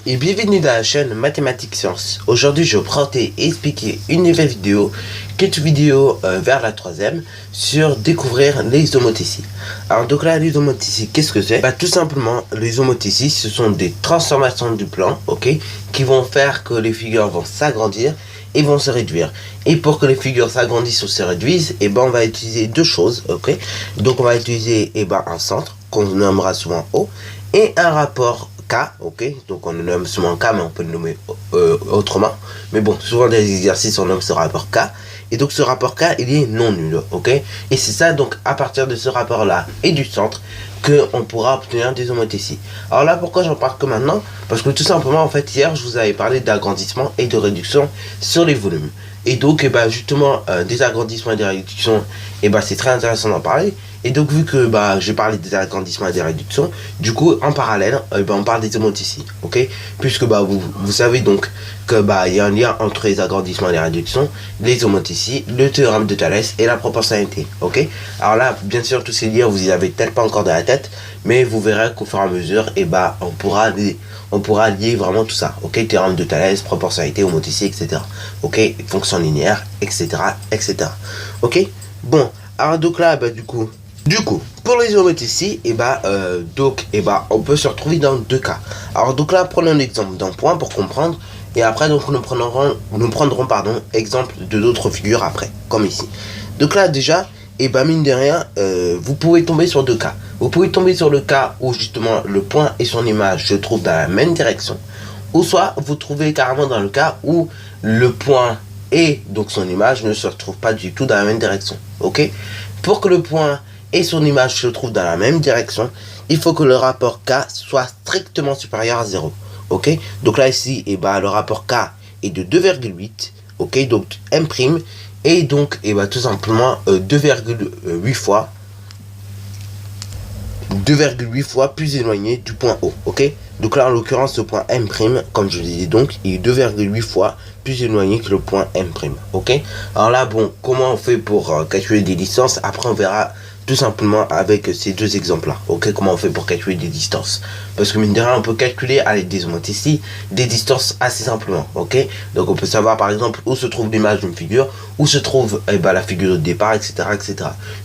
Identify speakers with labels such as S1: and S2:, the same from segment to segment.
S1: et bienvenue dans la chaîne Mathématiques Sciences. Aujourd'hui je vais présenter et expliquer une nouvelle vidéo, qui est une vidéo vers la troisième, sur découvrir les homothéties. Alors donc là les homothéties, qu'est-ce que c'est? Tout simplement les homothéties ce sont des transformations du plan, ok, qui vont faire que les figures vont s'agrandir et vont se réduire. Et pour que les figures s'agrandissent ou se réduisent, on va utiliser deux choses, ok. Donc on va utiliser un centre qu'on nommera souvent O et un rapport K, ok, donc on le nomme souvent K, mais on peut le nommer autrement. Mais bon, souvent dans les exercices, on nomme ce rapport K. Et donc ce rapport K, il est non nul, ok. Et c'est ça, donc à partir de ce rapport-là et du centre, qu'on pourra obtenir des homothéties. Alors là, pourquoi j'en parle que maintenant? Parce que tout simplement, en fait, hier, je vous avais parlé d'agrandissement et de réduction sur les volumes. Et donc, justement, des agrandissements et des réductions, c'est très intéressant d'en parler. Et donc, vu que j'ai parlé des agrandissements et des réductions, du coup, en parallèle, on parle des homothéties, ok? Puisque vous savez donc que il y a un lien entre les agrandissements et les réductions, les homothéties, le théorème de Thalès et la proportionnalité, ok? Alors là, bien sûr, tous ces liens, vous y avez peut-être pas encore dans la tête, mais vous verrez qu'au fur et à mesure, on pourra lier vraiment tout ça, ok? Théorème de Thalès, proportionnalité, homothétie, etc. Ok? Fonction linéaire, etc. etc. Ok? Bon, alors donc là, du coup, pour les homothéties, on peut se retrouver dans deux cas. Alors donc là, prenons l'exemple d'un point pour comprendre, et après donc nous prendrons exemple de d'autres figures après, comme ici. Donc là déjà, mine de rien, vous pouvez tomber sur deux cas. Vous pouvez tomber sur le cas où justement le point et son image se trouvent dans la même direction, ou soit vous trouvez carrément dans le cas où le point et donc son image ne se retrouvent pas du tout dans la même direction. Ok? Pour que le point et son image se trouvent dans la même direction, il faut que le rapport K soit strictement supérieur à 0. Ok? Donc là ici, le rapport K est de 2,8. Ok? Donc M' et donc tout simplement 2,8 fois plus éloigné du point O, ok? Donc là en l'occurrence ce point M', comme je disais donc, il est 2,8 fois plus éloigné que le point M', ok? Alors là comment on fait pour calculer des distances? Après on verra tout simplement avec ces deux exemples là, ok? Comment on fait pour calculer des distances, parce que mine de rien on peut calculer avec des homothéties des distances assez simplement, ok? Donc on peut savoir par exemple où se trouve l'image d'une figure, où se trouve la figure de départ, etc.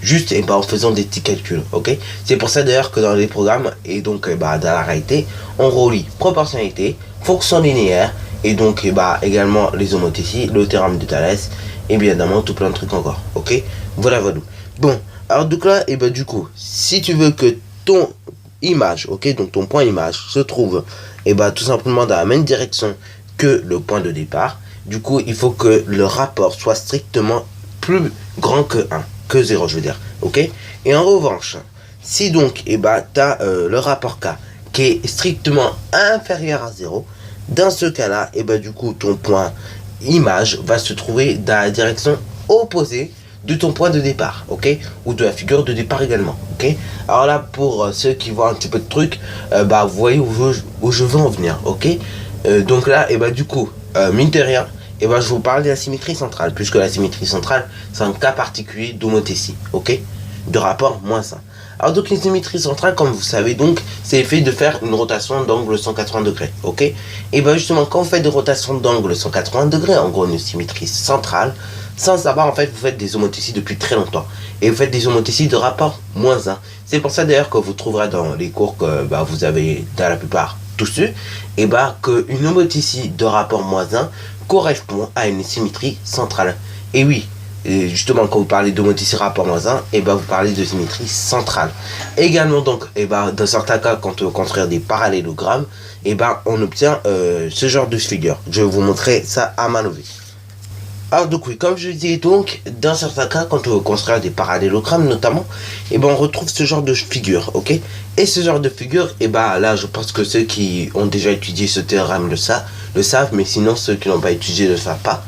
S1: Juste en faisant des petits calculs, ok? C'est pour ça d'ailleurs que dans les programmes et donc dans la réalité on relie proportionnalité, fonction linéaire et donc également les homothéties, le théorème de Thalès et bien évidemment tout plein de trucs encore, ok? Voilà. Bon, alors donc là du coup si tu veux que ton image, ok, donc ton point image se trouve tout simplement dans la même direction que le point de départ, du coup il faut que le rapport soit strictement plus grand que 1, que 0 je veux dire, ok? Et en revanche, si donc tu as le rapport K qui est strictement inférieur à 0, dans ce cas là du coup ton point image va se trouver dans la direction opposée de ton point de départ, ok, ou de la figure de départ également, ok. Alors là pour ceux qui voient un petit peu de trucs, vous voyez où je veux en venir, ok. Donc là du coup mine de rien, je vous parle de la symétrie centrale, puisque la symétrie centrale c'est un cas particulier d'homothétie, ok, de rapport -1. Alors donc une symétrie centrale, comme vous savez donc, c'est le fait de faire une rotation d'angle 180 degrés, ok. Et justement quand on fait des rotations d'angle 180 degrés, en gros une symétrie centrale, sans savoir en fait vous faites des homothéties depuis très longtemps, et vous faites des homothéties de rapport -1. C'est pour ça d'ailleurs que vous trouverez dans les cours que vous avez dans la plupart tous eu, qu'une homothétie de rapport -1 correspond à une symétrie centrale. Et oui, et justement quand vous parlez d'homothétie rapport -1, vous parlez de symétrie centrale. Également donc dans certains cas quand on veut construire des parallélogrammes, on obtient ce genre de figure. Je vais vous montrer ça à main levée. Alors donc oui, comme je disais donc, dans certains cas, quand on veut construire des parallélogrammes notamment, on retrouve ce genre de figure, ok? Et ce genre de figure, là je pense que ceux qui ont déjà étudié ce théorème le savent, mais sinon ceux qui n'ont pas étudié ne le savent pas.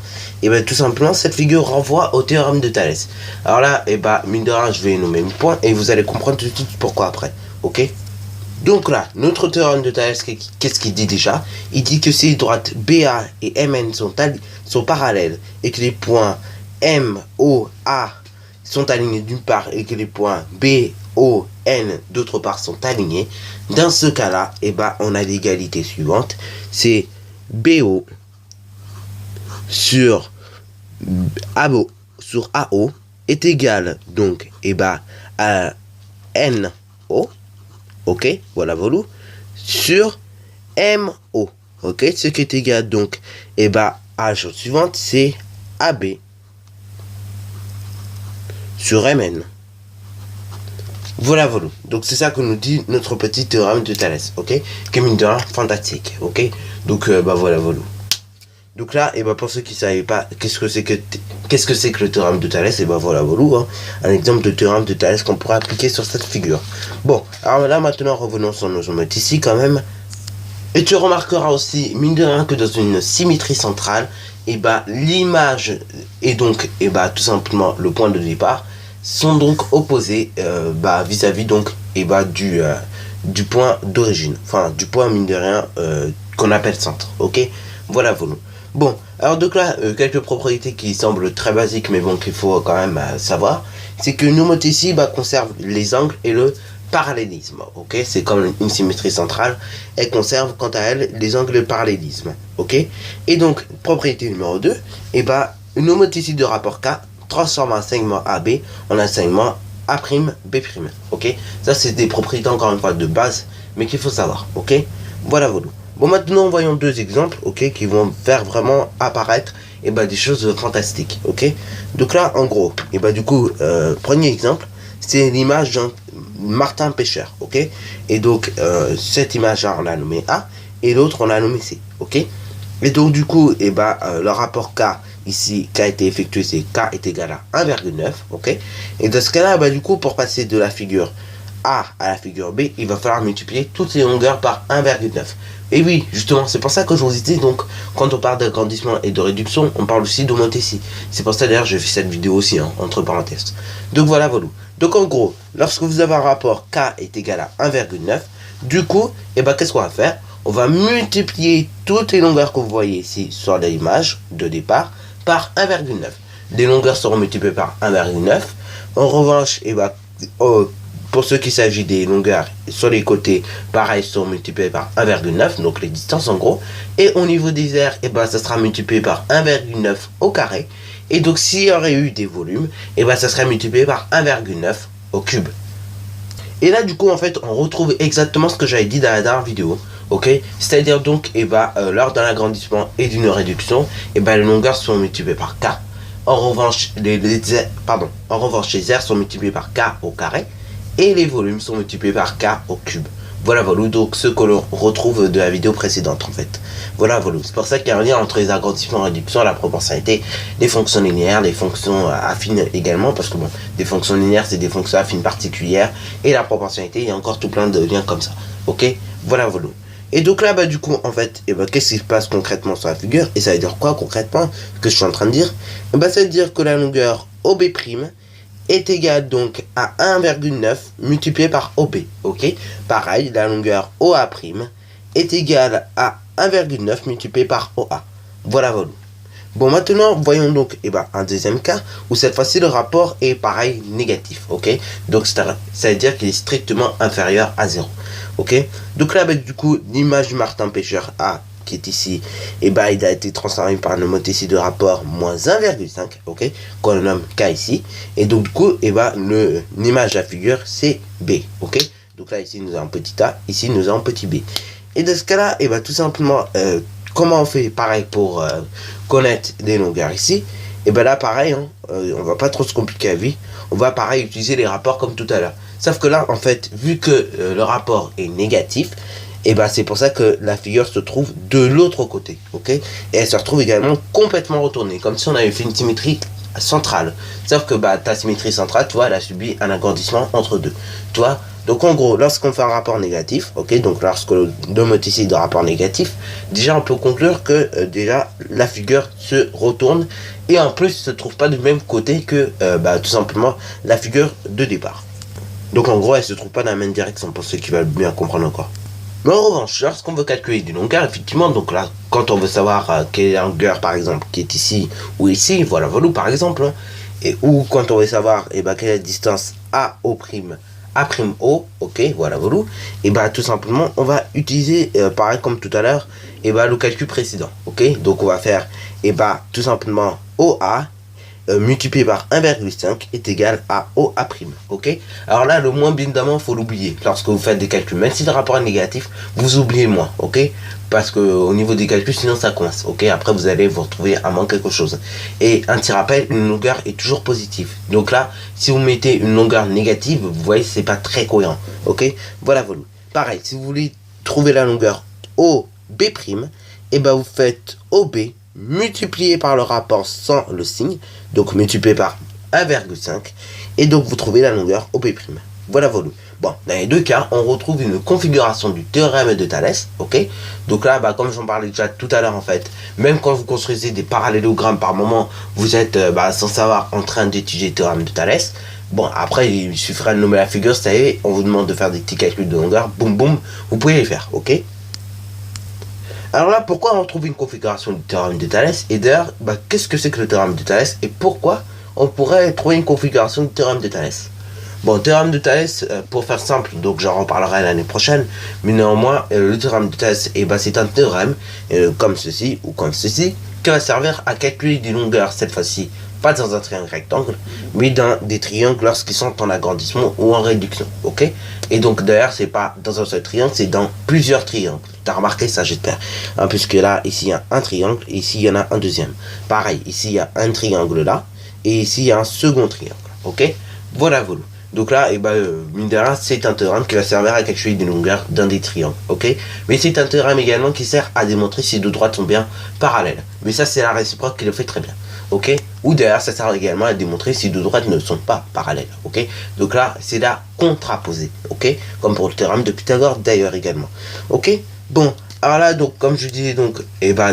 S1: Tout simplement, cette figure renvoie au théorème de Thalès. Alors là, mine de rien, je vais nommer mes points et vous allez comprendre tout de suite pourquoi après, ok? Donc là, notre théorème de Thalès, qu'est-ce qu'il dit déjà? Il dit que si les droites BA et MN sont parallèles et que les points M, O, A sont alignés d'une part et que les points B, O, N d'autre part sont alignés, dans ce cas-là, et ben, on a l'égalité suivante. C'est BO sur AO est égal donc et ben, à NO, ok, voilà, voilà, sur MO, ok, ce qui est égal donc et ben, à la chose suivante, c'est AB sur MN. Voilà, voilà. Donc c'est ça que nous dit notre petit théorème de Thalès, ok, qui est mine de rien fantastique, ok. Donc bah voilà, voilà. Donc là, et bah pour ceux qui ne savaient pas qu'est-ce que c'est que le théorème de Thalès, et bah voilà, voilà, hein, un exemple de théorème de Thalès qu'on pourrait appliquer sur cette figure. Bon, alors là maintenant revenons sur nos géométries ici quand même. Et tu remarqueras aussi, mine de rien, que dans une symétrie centrale, et bah l'image et donc et bah tout simplement le point de départ sont donc opposés bah vis-à-vis donc et bah du point d'origine, enfin du point mine de rien qu'on appelle centre, ok, voilà, voilà. Bon, alors donc là quelques propriétés qui semblent très basiques mais bon qu'il faut quand même savoir, c'est que nos mots ici bah conservent les angles et le parallélisme, ok, c'est comme une symétrie centrale, elle conserve quant à elle les angles et le parallélisme, ok. Et donc propriété numéro 2, et bah une homothétie de rapport K transforme un segment AB en un segment A'B', ok. Ça c'est des propriétés encore une fois de base mais qu'il faut savoir, ok, voilà, voilà. Bon, maintenant voyons deux exemples, ok, qui vont faire vraiment apparaître et bah des choses fantastiques, ok. Donc là en gros, et bah du coup premier exemple, c'est l'image d'un Martin Pêcheur, ok. Et donc cette image là on l'a nommé A et l'autre on l'a nommé C, ok. Et donc du coup et bah le rapport K ici qui a été effectué, c'est K est égal à 1,9, ok. Et dans ce cas là bah du coup pour passer de la figure A à la figure B, il va falloir multiplier toutes les longueurs par 1,9. Et oui, justement, c'est pour ça que je vous ai dit, donc, quand on parle d'agrandissement et de réduction, on parle aussi d'homothétie. C'est pour ça d'ailleurs j'ai fait cette vidéo aussi, hein, entre parenthèses. Donc voilà, voilà. Donc en gros, lorsque vous avez un rapport K est égal à 1,9, du coup, et ben qu'est-ce qu'on va faire? On va multiplier toutes les longueurs que vous voyez ici sur l'image de départ par 1,9. Les longueurs seront multipliées par 1,9. En revanche, et ben, pour ce qui s'agit des longueurs sur les côtés, pareil, sont multipliées par 1,9, donc les distances en gros. Et au niveau des aires, et ben, ça sera multiplié par 1,9 au carré. Et donc s'il y aurait eu des volumes, et ben, ça serait multiplié par 1,9 au cube. Et là du coup en fait on retrouve exactement ce que j'avais dit dans la dernière vidéo, ok. C'est-à-dire donc et ben, lors d'un agrandissement et d'une réduction, et ben, les longueurs sont multipliées par K. En revanche, les aires sont multipliées par K au carré. Et les volumes sont multipliés par K au cube. Voilà, voilà, donc ce que l'on retrouve de la vidéo précédente en fait. Voilà, voilà, c'est pour ça qu'il y a un lien entre les agrandissements et réductions, la proportionnalité, les fonctions linéaires, les fonctions affines également, parce que bon, des fonctions linéaires c'est des fonctions affines particulières, et la proportionnalité, il y a encore tout plein de liens comme ça, ok. Voilà, voilà. Et donc là, bah du coup, en fait, et bah, qu'est-ce qui se passe concrètement sur la figure? Et ça veut dire quoi concrètement, ce que je suis en train de dire? Et bah ça veut dire que la longueur OB' est égal donc à 1,9 multiplié par OB, ok. Pareil, la longueur OA' est égale à 1,9 multiplié par OA. Voilà, voilà. Bon, maintenant, voyons donc un deuxième cas où cette fois-ci le rapport est pareil négatif, ok. Donc ça veut dire qu'il est strictement inférieur à 0, ok. Donc là, du coup, l'image du Martin Pêcheur A qui est ici, et bah il a été transformé par une homothétie de rapport moins 1,5, ok, qu'on nomme K ici, et donc du coup, et bah l'image de la figure c'est B, ok. Donc là ici nous avons petit a, ici nous avons petit b. Et dans ce cas là, et bah tout simplement, comment on fait pareil pour connaître les longueurs ici? Et ben là pareil, hein, on va pas trop se compliquer la vie, on va pareil utiliser les rapports comme tout à l'heure. Sauf que là en fait, vu que le rapport est négatif, et ben c'est pour ça que la figure se trouve de l'autre côté, ok. Et elle se retrouve également complètement retournée, comme si on avait fait une symétrie centrale. Sauf que bah ta symétrie centrale, tu vois, elle a subi un agrandissement entre deux, tu vois. Donc en gros, lorsqu'on fait un rapport négatif, ok, donc lorsque l'homothétie de rapport négatif, déjà on peut conclure que déjà la figure se retourne et en plus se trouve pas du même côté que tout simplement la figure de départ. Donc en gros, elle se trouve pas dans la même direction pour ceux qui veulent bien comprendre encore. Mais en revanche, lorsqu'on veut calculer des longueurs, effectivement, donc là, quand on veut savoir quelle est la longueur, par exemple, qui est ici ou ici, voilà, par exemple, hein, et ou quand on veut savoir quelle est la distance AO' O, ok, voilà, voilà. Et bah tout simplement, on va utiliser, pareil comme tout à l'heure, et bah le calcul précédent, ok. Donc on va faire, et bah tout simplement OA multiplié par 1,5 est égal à OA', ok. Alors là, le moins, bien évidemment, il faut l'oublier. Lorsque vous faites des calculs, même si le rapport est négatif, vous oubliez le moins, ok. Parce que au niveau des calculs, sinon ça coince, ok. Après, vous allez vous retrouver à manquer quelque chose. Et un petit rappel, une longueur est toujours positive. Donc là, si vous mettez une longueur négative, vous voyez, c'est pas très cohérent, ok. Voilà, voilà. Pareil, si vous voulez trouver la longueur OB', et ben vous faites OB multiplié par le rapport sans le signe, donc multiplié par 1,5, et donc vous trouvez la longueur OB'. Voilà, voilà. Bon, dans les deux cas, on retrouve une configuration du théorème de Thalès, ok. Donc là, bah, comme j'en parlais déjà tout à l'heure, en fait, même quand vous construisez des parallélogrammes par moment, vous êtes, sans savoir, en train d'étudier le théorème de Thalès. Bon, après, il suffirait de nommer la figure, ça y est, on vous demande de faire des petits calculs de longueur, boum boum, vous pouvez les faire, ok. Alors là, pourquoi on trouve une configuration du théorème de Thalès? Et d'ailleurs, bah, qu'est-ce que c'est que le théorème de Thalès? Et pourquoi on pourrait trouver une configuration du théorème de Thalès? Bon, le théorème de Thalès, pour faire simple, donc j'en reparlerai l'année prochaine, mais néanmoins, le théorème de Thalès, et bah, c'est un théorème, comme ceci ou comme ceci, qui va servir à calculer des longueurs, cette fois-ci, pas dans un triangle rectangle, mais dans des triangles lorsqu'ils sont en agrandissement ou en réduction, ok. Et donc d'ailleurs, c'est pas dans un seul triangle, c'est dans plusieurs triangles. T'as remarqué ça, j'espère, hein, puisque là, ici, il y a un triangle, et ici, il y en a un deuxième. Pareil, ici, il y a un triangle là, et ici, il y a un second triangle, ok. Voilà, voilà. Donc là, mine de rien, c'est un théorème qui va servir à calculer des longueurs dans des triangles, ok. Mais c'est un théorème également qui sert à démontrer si deux droites sont bien parallèles. Mais ça, c'est la réciproque qui le fait très bien, ok. Ou d'ailleurs, ça sert également à démontrer si deux droites ne sont pas parallèles, ok. Donc là, c'est la contraposée, ok. Comme pour le théorème de Pythagore d'ailleurs également, ok. Bon, alors là, donc, comme je disais, donc,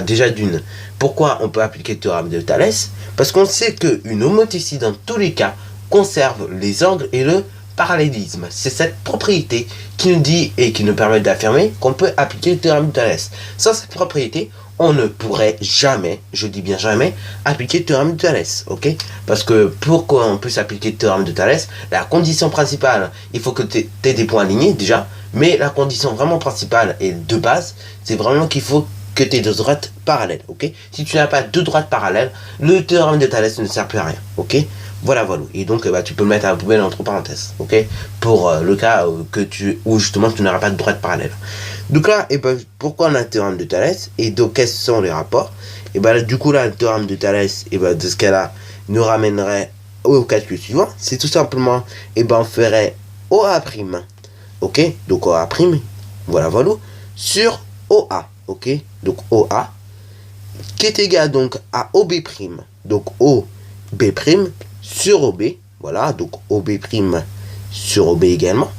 S1: déjà d'une, pourquoi on peut appliquer le théorème de Thalès? Parce qu'on sait qu'une homotétie dans tous les cas conserve les angles et le parallélisme. C'est cette propriété qui nous dit et qui nous permet d'affirmer qu'on peut appliquer le théorème de Thalès. Sans cette propriété, on ne pourrait jamais, je dis bien jamais, appliquer le théorème de Thalès, ok. Parce que pour qu'on puisse appliquer le théorème de Thalès, la condition principale, il faut que tu aies des points alignés déjà, mais la condition vraiment principale et de base, c'est vraiment qu'il faut que tu aies deux droites parallèles, ok. Si tu n'as pas deux droites parallèles, le théorème de Thalès ne sert plus à rien, ok. Voilà, voilà. Et donc, tu peux le mettre à la poubelle entre parenthèses, ok. Pour le cas où justement tu n'auras pas de droite parallèle. Donc là, pourquoi on a le théorème de Thalès? Et donc, quels sont les rapports? Du coup, là, le théorème de Thalès, de ce cas-là, nous ramènerait au calcul suivant. C'est tout simplement, on ferait OA', ok. Donc, OA', voilà, voilà, sur OA, ok. Donc, OA, qui est égal donc à OB', donc OB' sur OB, voilà, donc OB' sur OB également,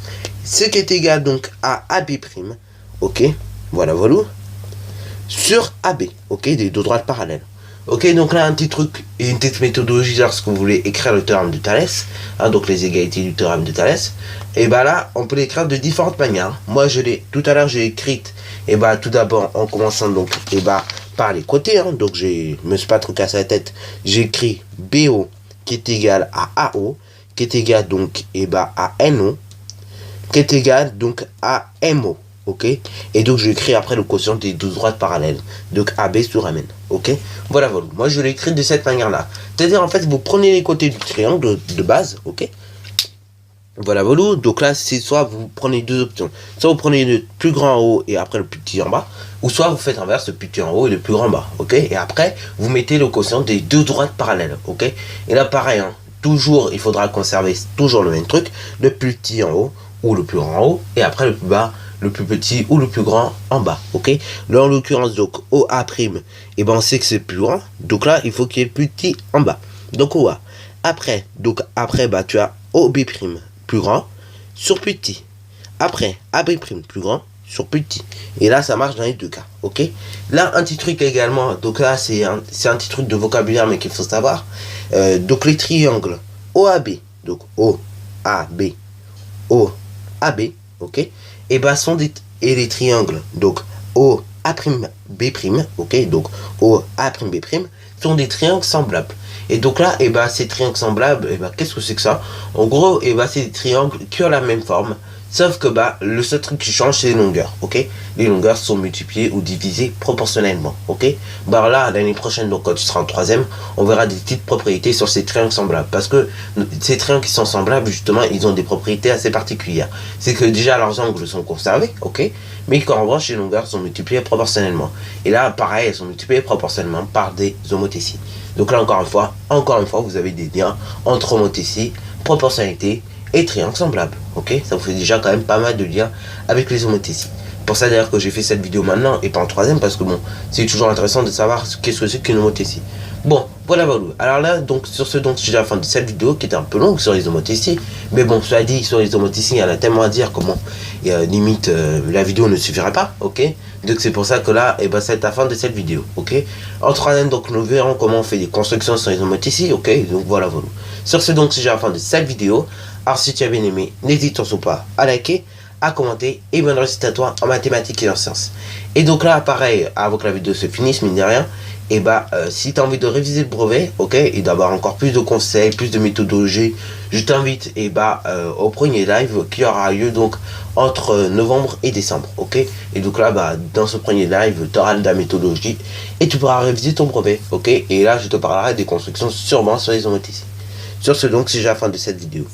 S1: ce qui est égal donc à AB', ok, voilà, voilà, sur AB, ok, des deux droites parallèles. Ok, donc là, un petit truc et une petite méthodologie lorsque vous voulez écrire le théorème de Thalès, hein, donc les égalités du théorème de Thalès, et là, on peut l'écrire de différentes manières. Moi, tout à l'heure, j'ai écrite, tout d'abord, en commençant donc, par les côtés, hein, donc je me suis pas trop cassé la tête, j'ai écrit BO qui est égal à AO, qui est égal donc à NO, qui est égal donc à MO, ok. Et donc je écris après le quotient des deux droites parallèles, donc AB sur MN, ok. Voilà, voilà. Moi je l'écris de cette manière-là. C'est-à-dire en fait vous prenez les côtés du triangle de base, ok. Voilà, voilà. Donc là, c'est soit vous prenez deux options. Soit vous prenez le plus grand en haut et après le plus petit en bas. Ou soit vous faites inverse, le plus petit en haut et le plus grand en bas. Ok. Et après, vous mettez le quotient des deux droites parallèles. Ok. Et là, pareil, hein, toujours, il faudra conserver toujours le même truc. Le plus petit en haut ou le plus grand en haut. Et après, le plus bas, le plus petit ou le plus grand en bas. Ok. Là, en l'occurrence, donc, OA', on sait que c'est plus grand. Donc là, il faut qu'il y ait le plus petit en bas. Donc, OA. Après, tu as OB'. Plus grand sur plus petit. Après, AB' plus grand sur plus petit. Et là, ça marche dans les deux cas. Ok. Là, un petit truc également. Donc là, c'est un petit truc de vocabulaire, mais qu'il faut savoir. Donc les triangles OAB, donc OAB, OAB, ok. Et sont des et les triangles donc OAB A'B', ok, donc OA'B' sont des triangles semblables. Et donc là, et bah, ces triangles semblables, et bah, qu'est-ce que c'est que ça? En gros, et bah, c'est des triangles qui ont la même forme, sauf que bah, le seul truc qui change, c'est les longueurs, ok? Les longueurs sont multipliées ou divisées proportionnellement, ok? Bah là, l'année prochaine, donc quand tu seras en troisième, on verra des petites propriétés sur ces triangles semblables, parce que ces triangles qui sont semblables, justement, ils ont des propriétés assez particulières. C'est que déjà, leurs angles sont conservés, ok? Mais qu'en revanche, les longueurs sont multipliées proportionnellement. Et là, pareil, elles sont multipliées proportionnellement par des homothéties. Donc là, encore une fois, vous avez des liens entre homothétie, proportionnalité et triangle semblable. Ok, ça vous fait déjà quand même pas mal de liens avec les homothéties. Pour ça d'ailleurs que j'ai fait cette vidéo maintenant et pas en troisième, parce que bon, c'est toujours intéressant de savoir qu'est-ce que c'est qu'une homothétie. Bon, voilà. Alors là, donc sur ce, donc j'ai la fin de cette vidéo qui était un peu longue sur les homothéties, mais bon, cela dit, sur les homothéties, il y en a tellement à dire comment limite la vidéo ne suffira pas, ok. Donc c'est pour ça que là, et ben c'est la fin de cette vidéo, ok. En troisième, donc nous verrons comment on fait des constructions sur les homothéties, ok. Donc voilà. Sur ce, donc c'est déjà la fin de cette vidéo. Alors si tu as bien aimé, n'hésite surtout pas à liker, à commenter et bonne réussite à toi en mathématiques et en sciences. Et donc là, pareil, avant que la vidéo se finisse, mine de rien, et bah si tu as envie de réviser le brevet, ok, et d'avoir encore plus de conseils, plus de méthodologie, je t'invite et bah au premier live qui aura lieu donc entre novembre et décembre, ok. Et donc là, bah dans ce premier live, tu auras de la méthodologie et tu pourras réviser ton brevet, ok. Et là, je te parlerai des constructions sûrement sur les homothéties. Sur ce, donc, c'est déjà la fin de cette vidéo.